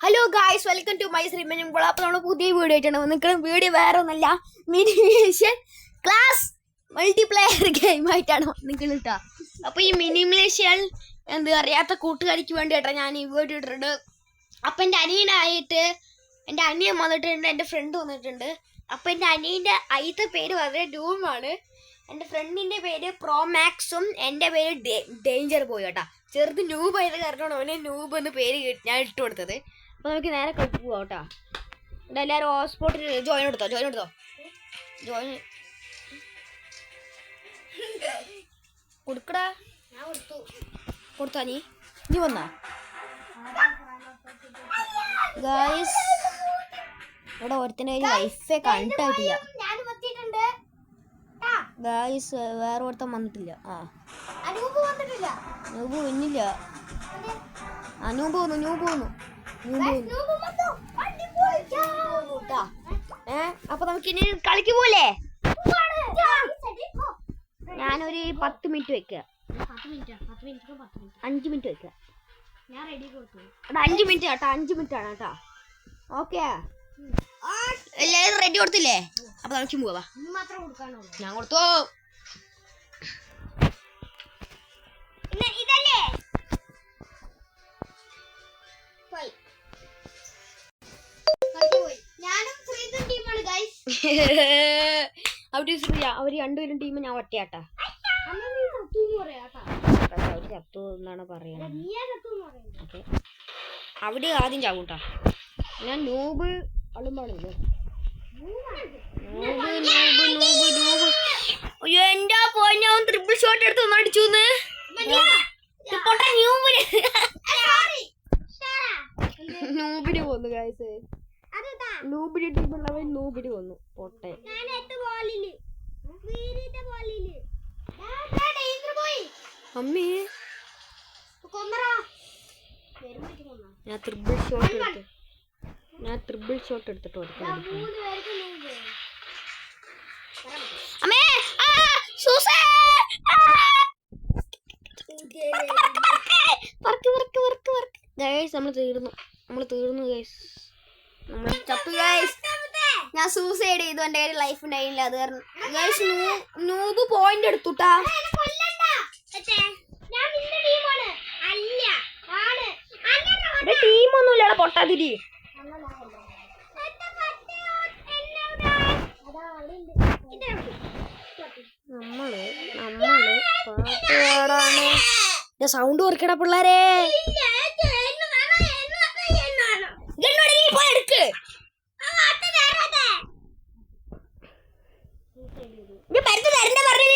Hello guys, welcome to my ശ്രീമനും. അപ്പോൾ നമ്മൾ പുതിയ വീഡിയോ ആയിട്ടാണ് വന്നിരിക്കുന്നത്. വീഡിയോ വേറെ ഒന്നല്ല, മിനിമേഷൻ ക്ലാസ് മൾട്ടിപ്ലെയർ ഗെയിം ആയിട്ടാണ് വന്നിരിക്കുന്നത് കേട്ടോ. അപ്പോൾ ഈ മിനിമേഷൻ അറിയാത്ത കൂട്ടുകാരിക്ക് വേണ്ടിയിട്ടാണ് ഞാൻ ഈ വീഡിയോ ഇട്ടിട്ടുണ്ട്. അപ്പം എൻ്റെ അനിയനായിട്ട് എൻ്റെ അനിയൻ വന്നിട്ടുണ്ട്, എൻ്റെ ഫ്രണ്ട് വന്നിട്ടുണ്ട്. അപ്പം എൻ്റെ അനിയൻ്റെ ആദ്യത്തെ പേര് വളരെ ഡൂമാണ്, എൻ്റെ ഫ്രണ്ടിൻ്റെ പേര് പ്രോമാക്സും, എൻ്റെ പേര് ഡേഞ്ചർ ബോയ് കേട്ടോ. ചെറുത് നൂബ് ആയത് കാരണമാണ് അവന് നൂബ് എന്ന് പേര് ഞാൻ ഇട്ട് കൊടുത്തത്. അപ്പോൾ നമുക്ക് നേരെ കളിക്ക് പോവാം കേട്ടോ. ഇവിടെ എല്ലാവരും ഹോട്ട്സ്പോട്ടിൽ ജോയിൻ എടുത്തോ കൊടുക്കടാ. കൊടുത്താ നീ വന്നാ ഗായ്സ്. ഇവിടെ ഒരുത്തന്നെ ലൈഫേ കണ്ടിട്ടില്ല ഗായ്സ്, വേറെ ഒരുത്തൻ വന്നിട്ടില്ല. അനൂപ് വന്നില്ല. അനൂപ് വന്നു. അപ്പൊ നമുക്ക് ഇനി കളിക്ക് പോലെ. ഞാനൊരു 10 മിനിറ്റ് വെക്കുക. 5 മിനിറ്റ് വെക്കുക. 5 മിനിറ്റ് കേട്ടോ, 5 മിനിറ്റ് ആണ് കേട്ടോ. ഓക്കെ, എല്ലാവരും റെഡി കൊടുത്തില്ലേ? അപ്പൊ നമുക്ക് പോവാ. ഞാൻ കൊടുത്തു. ഇതല്ലേ അവര് രണ്ടുപേരും ടീം, ഞാൻ ഒറ്റയാട്ടാ. അവര് ചത്തു എന്നാണ് പറയുന്നത്. അവിടെ ആദ്യം ചാവൂട്ടാ. ഞാൻ നൂബ് അളുമ്പാണില്ലേ. എന്റെ പോയി, ട്രിപ്പിൾ ഷോട്ട് എടുത്ത് ഒന്ന് അടിച്ചു. നൂബിന് പോന്നു ഗൈസ്. നൂബിന് ടീമുള്ളവൻ നൂബിന് വന്നു. പൊട്ടെ അമ്മേ, ഞാൻ ട്രിപ്പിൾ ഷോട്ട് എടുത്തിട്ട് അമ്മേ. നമ്മൾ തീർന്നു ഗൈസ്. നമ്മൾ ചത്തു ഗൈസ്. ഞാൻ സൂസൈഡ് ചെയ്തു, എൻ്റെ കയ്യിൽ ലൈഫ് ഉണ്ടായില്ല. അത് കാരണം ഗൈസ് നൂബ് പോയിന്റ് എടുത്തുട്ടാ. ടീമൊന്നുമില്ല പൊട്ടാതിരി. നമ്മള് പാട്ടുപാടാണ്. സൗണ്ട് കുറക്കടാ പിള്ളേരെ.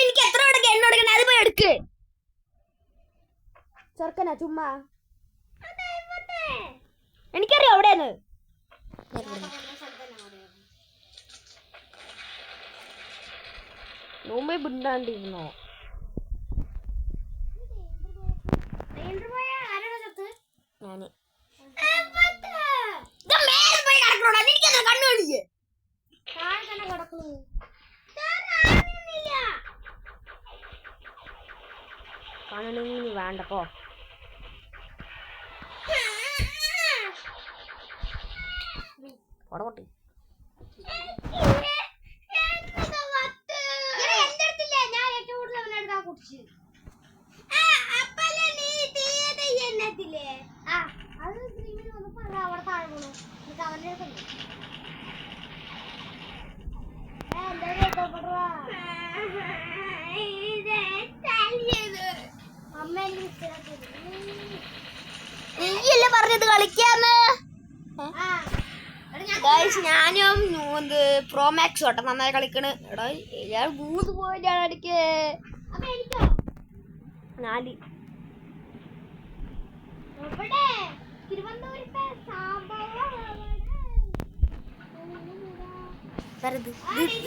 എനിക്ക് എത്ര എണ്ണ കൊടുക്കണ, അത് പോയി എടുക്ക്. ചെറുക്കനാ ചുമ്മാ. എനിക്കറിയാം എവിടെയാണ്. നോമ്പേ ബിണ്ടാണ്ടിരുന്നോ? ഞാന് കാണണമെങ്കിൽ വേണ്ടപ്പോ. പൊട്ടി നീയല്ലേ പറഞ്ഞത് കളിക്കാന്ന്. ഞാനും പ്രോമാക്സ് കേട്ടോ നന്നായി കളിക്കണ്. എടാ ഞാൻ 3 പോയിന്റാണ് അടിക്ക്. 4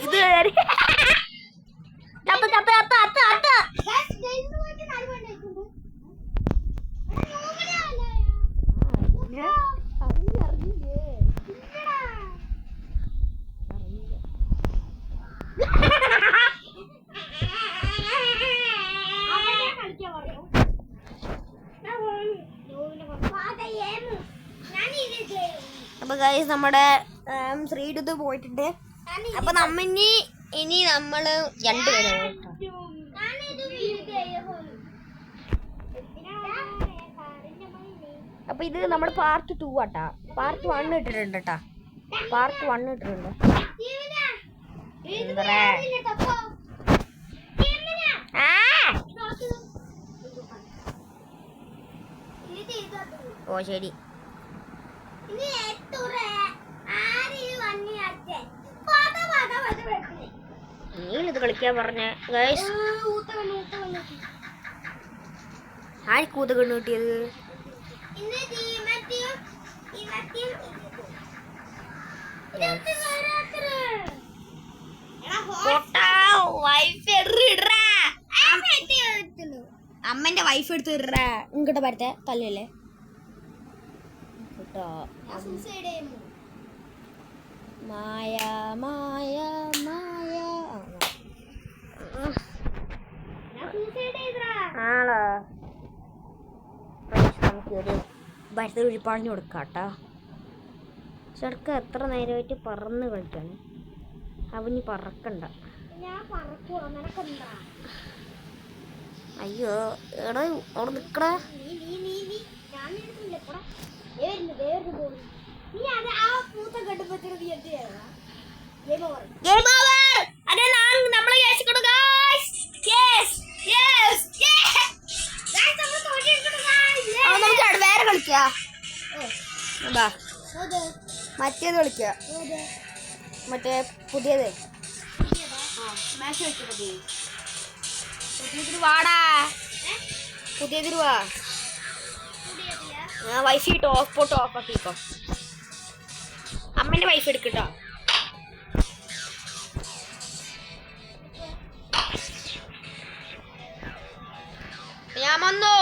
ഇത് അപ്പൊ ഗൈസ് നമ്മുടെ ശ്രീടുത്ത് പോയിട്ടുണ്ട്. അപ്പൊ ഇനി നമ്മള് രണ്ടുപേരും. അപ്പൊ ഇത് നമ്മുടെ പാർട്ട് 2 ആട്ടാ. പാർട്ട് 1 ഇട്ടിട്ടുണ്ട് കേട്ടാ. പാർട്ട് 1 ഇട്ടിട്ടുണ്ട്. ഓ ശരി. നീളിത് കളിക്കാൻ പറഞ്ഞ ഗൈസ്. ആര് കൂത കണ്ണു കിട്ടിയത്? അമ്മന്റെ വൈഫ് എടുത്ത് ഇടറാ. ഇങ്ങോട്ട് പരത്തെ തല്ലല്ലേ കേട്ടോ. മായ മായ മായ ആണോ? നമുക്കൊരു ഭരത്തിൽ പറഞ്ഞു കൊടുക്കാട്ടോ. ചെറുക്ക എത്ര നേരമായിട്ട് പറന്ന് കളിക്കാണ്. അവന് പറക്കണ്ട. അയ്യോ എടാ അവിടെ നിക്കടാ. വേറെ കളിക്കാ. മറ്റേത് കളിക്ക. മറ്റേ പുതിയത് വാടാ. പുതിയതിന് വാ. വൈഫ് ഇട്ടോ ഹോട്ട്സ്പോട്ട് ഓഫ് ആക്കിക്കോ. അമ്മേന്റെ വൈഫ് എടുക്കട്ടോ. ഞാൻ വന്നു.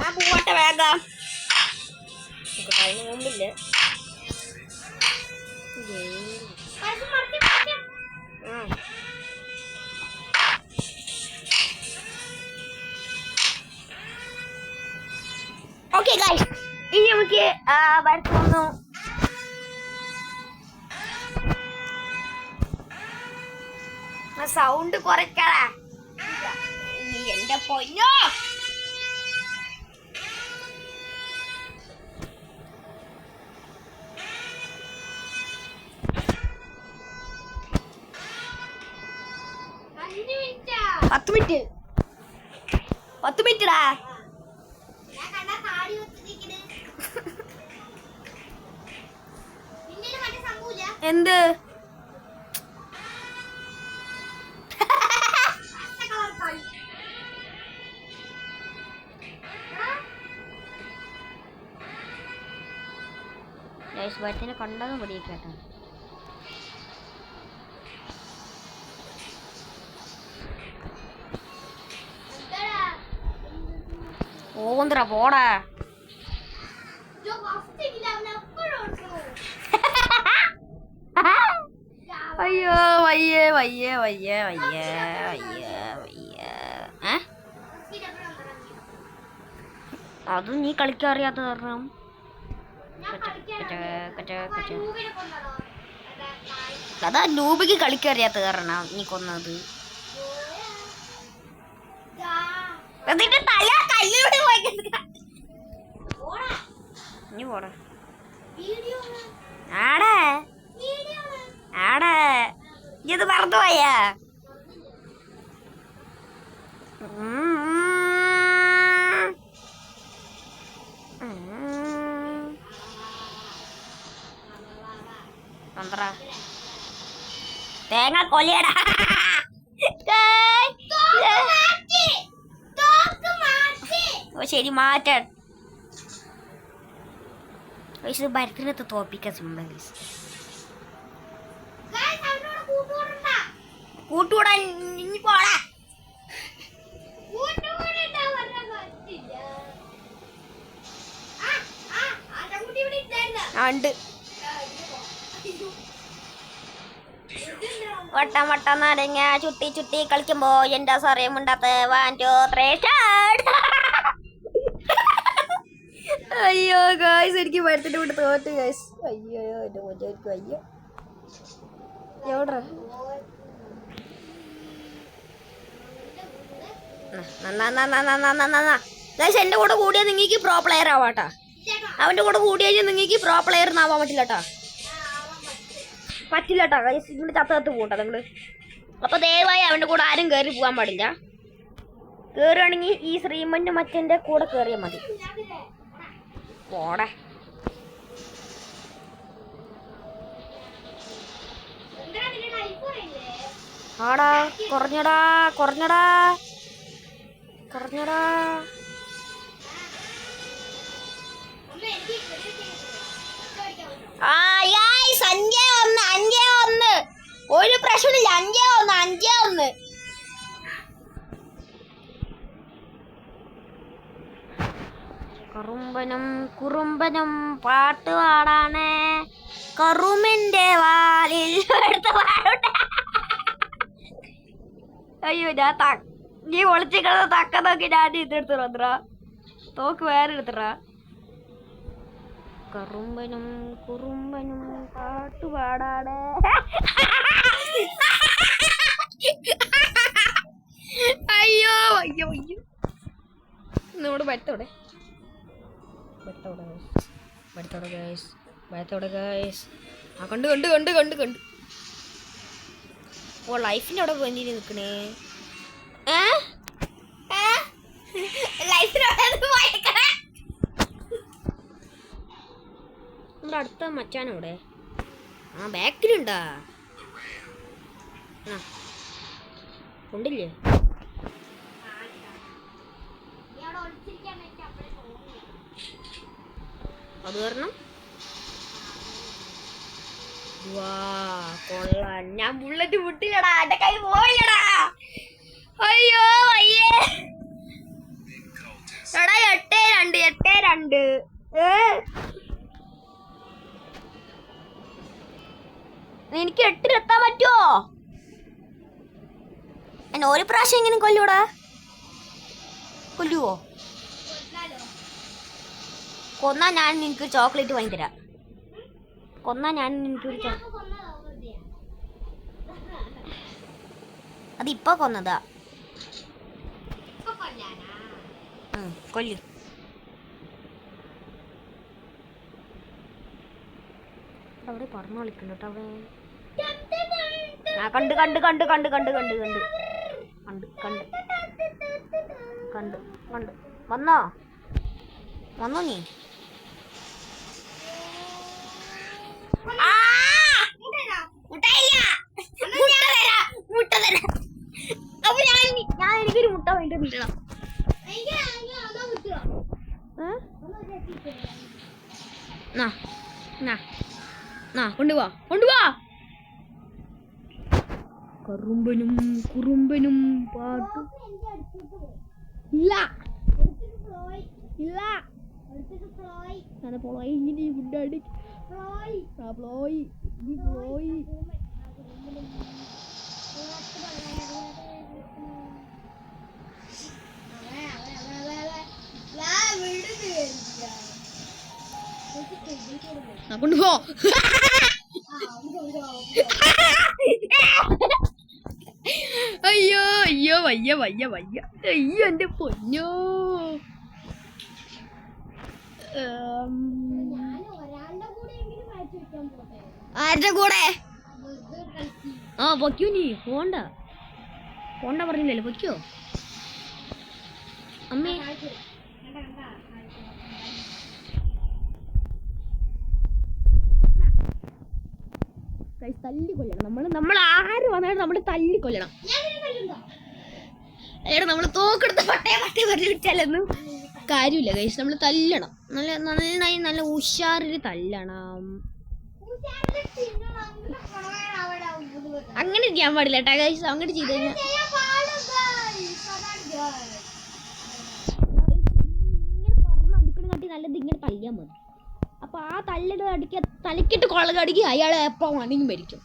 ഞാൻ പോവട്ടെ വേഗം. കഴിഞ്ഞ മുമ്പില്ലേ. ഓക്കെ ഗൈസ്, ഇനി നമുക്ക് വരക്കുന്നു. സൗണ്ട് കുറയ്ക്കടാ. എന്റെ പൊന്നോ. പത്ത് മിനിറ്റടാ. എന്ത് ബർത്തിനെ കണ്ടതും പിടിക്കേട്ടോ. ഓന്തറ പോടാ. അയ്യോ വയ്യേ വയ്യേ വയ്യേ വയ്യേ വയ്യേ വയ്യേ. അതും നീ കളിക്കാൻ അറിയാത്ത കാരണം. അതാ നൂബിക്ക് കളിക്കാൻ അറിയാത്ത കാരണം നീ കൊന്നത്. എന്നിട്ട് തല കല്ലിലൂടെ നീ പോടാ. ആടേ ആടേ ഇത് മറന്നു പോയാ. തേങ്ങ കൊല്ലിയടാ. ശരി മാറ്റാൻ. ഭരത്തിനകത്ത് തോപ്പിക്കാൻ സിമ്പിൾ. കൂട്ടുകൂടാൻ ഇനി പോടാ. ഉണ്ട് വട്ടം വട്ടം നാരങ്ങ ചുട്ടി ചുട്ടി കളിക്കുമ്പോ എന്റെ സാറേ മുണ്ടാത്ത 1 2 3 അയ്യോ ഗായ്സ് എനിക്ക് മരത്തിന്റെ കൂടെ തോറ്റു ഗായ്സ്. അയ്യോ എന്റെ മോചായിരിക്കും. അയ്യോ എവിടെ എന്റെ കൂടെ കൂടിയാൽ നിങ്ങൾക്ക് പ്രോ പ്ലെയർ ആവാട്ടാ. അവന്റെ കൂടെ കൂടിയാൽ നിങ്ങൾക്ക് പ്രോ പ്ലെയർ ആവാൻ പറ്റില്ലട്ടാ. പറ്റില്ലട്ടാ ഗൈസ്. ഇങ്ങനെ ചത്ത് പോകട്ടാ നിങ്ങള്. അപ്പൊ ദയവായി അവന്റെ കൂടെ ആരും കയറി പോകാൻ പാടില്ല. കേറുകയാണെങ്കിൽ ഈ ശ്രീമന്റെ മച്ചന്റെ കൂടെ കയറിയാൽ മതി. പോടെ ആടാ കുറഞ്ഞടാ കുറഞ്ഞടാ കുറഞ്ഞടാ. ആ ഗൈസ് 5-1 ഒരു പ്രശ്നമില്ല. 5-1 കറുമ്പനും കുറുമ്പനും പാട്ട് പാടാണ് കറുമിന്റെ വാലിൽ എടുത്ത് പാടട്ടെ. അയ്യോ ഞാൻ നീ ഒളിച്ച് കിടന്ന് തക്ക നോക്കി ഞാൻ ഇതെടുത്ത് വന്നറ തോക്ക് വേറെ എടുത്തറ. കറുമ്പനും കുറുമ്പനും പാട്ട് പാടാണ്. അയ്യോ അയ്യോ അയ്യോ നമ്മുടെ വരത്തോടെ ആ കണ്ടു കണ്ടു കണ്ടു കണ്ടു കണ്ടു. ഓ ലൈഫിന്റെ അവിടെ പോയി നിൽക്കണേ. നമ്മുടെ അടുത്ത മച്ചാനവിടെ ആ ബാക്കിലുണ്ടാ ഉണ്ടില്ലേ. അത് കാരണം കൊള്ളാൻ ഞാൻ ബുള്ളറ്റ് വിട്ടില്ലടാ. എന്റെ കൈ പോയില്ലടാ. അയ്യോ അയ്യേ എടാ 8-2 എനിക്ക് 8-ലെത്താൻ പറ്റുമോ? എന്നെ ഒരു പ്രാവശ്യം എങ്ങനെ കൊല്ലൂടാ? കൊല്ലുവോ? കൊന്നാ ഞാൻ നിനക്ക് ചോക്ലേറ്റ് വാങ്ങി തരാം. കൊന്നാ ഞാൻ നിനക്കൊരു അതിപ്പോ കൊന്നതാ. കൊല്ലു. അവിടെ പറഞ്ഞു കളിക്കണ്ട അവിടെ. കണ്ട് കണ്ട് കണ്ട് കണ്ട് കണ്ട് കണ്ട് കണ്ട് കണ്ട് കണ്ട് കണ്ട് കണ്ട് വന്നോ വന്നോ നീ? അപ്പൊ ഞാൻ എനിക്കൊരു മുട്ട വേണ്ടി കൊണ്ടുപോവാ കൊണ്ടുപോവാ. കറുമ്പനും കുറുമ്പനും പാട്ട് ഇല്ല ഇല്ല. ഇങ്ങനെ ഫുഡാടി പ്ലോയി പ്ലോയി. കൊണ്ടുപോ. അയ്യോ അയ്യോ വയ്യ വയ്യ വയ്യ. അയ്യോ എന്റെ പൊന്നോ. ആരുടെ കൂടെ? ആ പൊക്കോ നീ. പോണ്ട പോണ്ട പറഞ്ഞില്ലല്ലോ. പൊക്കോ അമ്മേ. തല്ലിക്കൊല്ലണം നമ്മൾ ആര് വന്നാലും നമ്മൾ തല്ലിക്കൊല്ലണം. എടാ നമ്മൾ തോക്കെടുത്ത് പട്ടേ പട്ടേ പറഞ്ഞിട്ടാലൊന്നും കാര്യമില്ല ഗൈസ്. നമ്മൾ തല്ലണം. നല്ല നന്നായി നല്ല ഉഷാറിൽ തല്ലണം. അങ്ങനെ ചെയ്യാൻ പാടില്ല കേട്ടാ ഗൈസ്. അങ്ങനെ ചെയ്ത് കഴിഞ്ഞാൽ ഇങ്ങനെ പറഞ്ഞടിക്കണ കാട്ടി നല്ലത് ഇങ്ങനെ തല്ലിയാൽ മതി. അപ്പൊ ആ തല്ലിട്ട് അടിക്കുക തലക്കിട്ട് കൊളകടിക്കുക അയാൾ എപ്പോൾ വേണമെങ്കിലും മരിക്കും.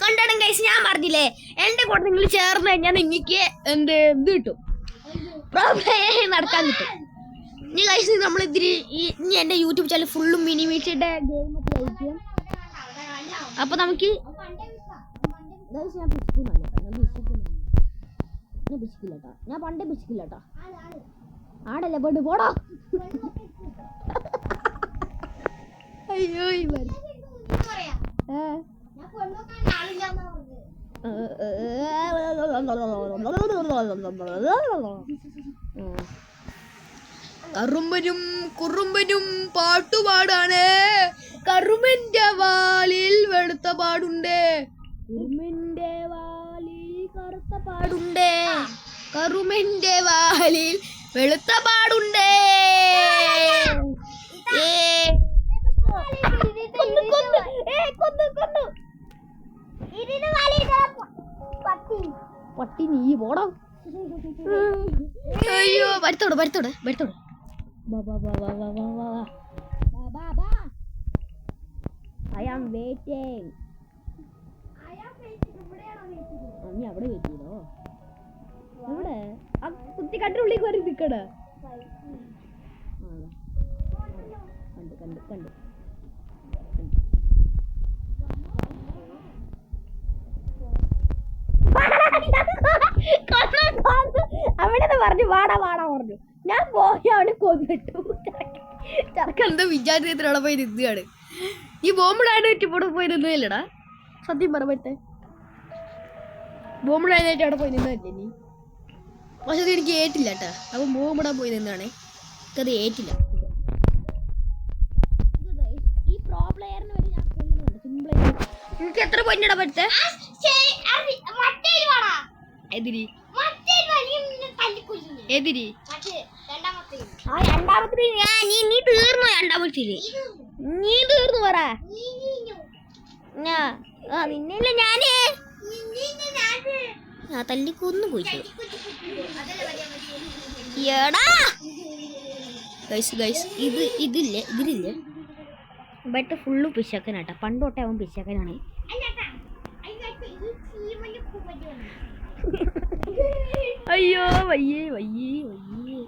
കണ്ടോണം ഗൈസ്, ഞാൻ പറഞ്ഞില്ലേ എന്റെ കൂടെ നിങ്ങൾ ചേർന്ന് കഴിഞ്ഞാൽ നിങ്ങൾക്ക് എന്ത് ഇത് കിട്ടും, നടക്കാൻ കിട്ടും. ഇനി ഗൈസ് നമ്മൾ ഇനി എന്റെ യൂട്യൂബ് ചാനൽ ഫുള്ളും മിനിമീഷയുടെ ഗെയിം ഒക്കെ കളിക്കും. അപ്പൊ നമുക്ക് ഞാൻ പണ്ടേ പിശിക്കില്ലട്ടാ, ആടല്ലേ പോയിട്ട് പോടാ. അയ്യോ കറുമ്പനും കുറുമ്പനും പാട്ടുപാടാണ്, കറുമ്പന്റെ വാലിൽ വെളുത്ത പാടുണ്ട്, കുറുമ്പന്റെ വാലിൽ കറുത്ത പാടുണ്ട്, കറുമ്പന്റെ വാലിൽ വെളുത്ത പാടുണ്ട്. പട്ടി നീ പോടാ. അയ്യോ വരുത്തോട് വരുത്തോട് വരുത്തോട്. I am waiting. നീ അവിടെ വെയിറ്റ് ചെയ്തോ, അവിടെ ആ കുത്തി കണ്ടുള്ളിൽ വരെ നിൽക്കട. കണ്ടു കണ്ടു കണ്ടു. അവിടെ പറഞ്ഞു വാടാ വാടാ പറഞ്ഞു. ഞാൻ പോയി അവിടെ കൊന്നിട്ടു. ചെറുക്കെന്താ വിചാരിച്ചതിനോടെ പോയി നിന്നുകയാണ്. ഈ ബോംബിടാൻ പറ്റിപ്പോടെ പോയി നിന്നതല്ലടാ, സത്യം പറഞ്ഞേ. ബോംബിടാനായിട്ട് അവിടെ പോയി നിന്നതല്ലേ നീ? പക്ഷെ അത് എനിക്ക് ഏറ്റില്ല കേട്ടാ. അപ്പൊ ബോംബിടാൻ പോയി നിന്നാണേ, എനിക്കത് ഏറ്റില്ല. ഈ പ്രോ പ്ലെയറിന് വരെ ഞാൻ കൊല്ലുന്നുണ്ട് സിമ്പിളായിട്ട്. എനിക്ക് എത്ര പോയിന്റാ പറ്റേ? എതിരി എതിരി ആ രണ്ടാമത്തെ നീ തീർന്നു. രണ്ടാമത്തില് നീ തീർന്നു പറ. നിന്നല്ല ഞാന് തല്ലിക്കൊന്നു പോയിട്ട്. എടാ ഗൈസ് ഗൈസ് ഇതില്ലേ ബട്ട് ഫുള്ള് പിശക്കനാട്ടാ. പണ്ട് തൊട്ടേ അവൻ പിശക്കനാണ്. അയ്യോ വയ്യേ വയ്യേ വയ്യേ.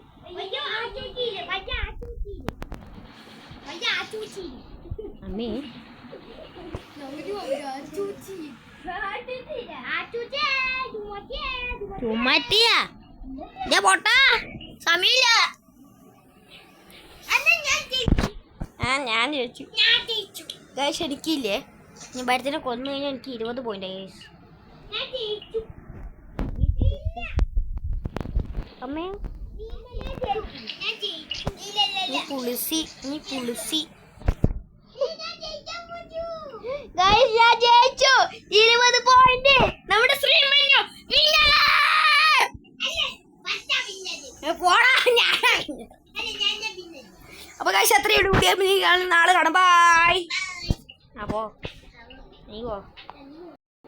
അമ്മേ ചുമറ്റിയാ ഞാൻ പോട്ടാ, സമയമില്ല. ഞാൻ ജയിച്ചു ഗൈസ്. എനിക്കില്ലേ ഞാൻ ഭരത്തിനെ കൊന്നു കഴിഞ്ഞാൽ എനിക്ക് 20 പോയിന്റ് ഗൈസ്. അമ്മേ നീ പുളിസി ഗൈസ് ഞാൻ ജയിച്ചു. 20 പോയിന്റ് നമ്മുടെ ശ്രീമന്യു. അപ്പൊ ഗൈസ് അത്രയും നാളെ കാണാം. ബൈ. അപ്പോ നീ പോ.